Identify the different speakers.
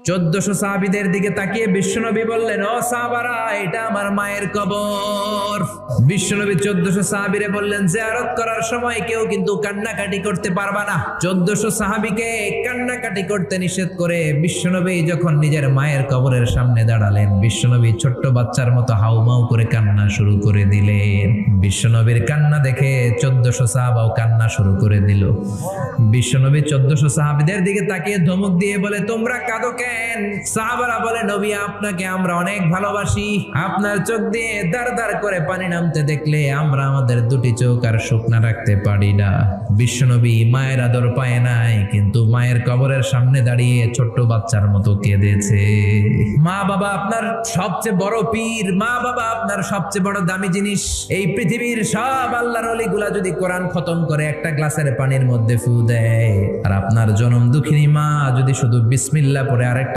Speaker 1: 1400 সাহাবীদের দিকে তাকিয়ে বিশ্বনবী বললেন, ও সাহাবারা, এটা আমার মায়ের কবর। বিশ্বনবী 1400 সাহাবীরে বললেন, জিয়ারত করার সময় কেউ কিন্তু কান্নাকাটি করতে পারবা না। 1400 সাহাবীকে কান্নাকাটি করতে নিষেধ করে বিশ্বনবী যখন নিজের মায়ের কবরের সামনে দাঁড়ালেন, বিশ্বনবী ছোট্ট বাচ্চার মতো হাউমাউ করে কান্না শুরু করে দিলেন। বিশ্বনবীর কান্না দেখে 1400 সাহাবাও কান্না শুরু করে দিল। বিশ্বনবী 1400 সাহাবীদের দিকে তাকিয়ে ধমক দিয়ে বলে, তোমরা কাঁদো কেন? সাহাবারা বলে, নবী, আপনাকে আমরা অনেক ভালোবাসি। আপনার চোখ দিয়ে দার দার করে পানি নামতে দেখলে আমরা আমাদের দুটি চোখ আর শুকনা রাখতে পারি না। বিশ্বনবী মায়ের আদর পায় নাই, কিন্তু মায়ের কবরের সামনে দাঁড়িয়ে ছোট্ট বাচ্চার মতো কেঁদেছে। মা বাবা আপনার সবচেয়ে বড় পীর, মা বাবা আপনার সবচেয়ে বড় দামি জিনিস। এই পৃথিবীর সব আল্লাহর ওলিগুলা যদি কোরআন খতম করে একটা গ্লাসের পানির মধ্যে ফু দেয়, আর আপনার জনম দুঃখিনী মা যদি শুধু বিসমিল্লাহ পড়ে আরেক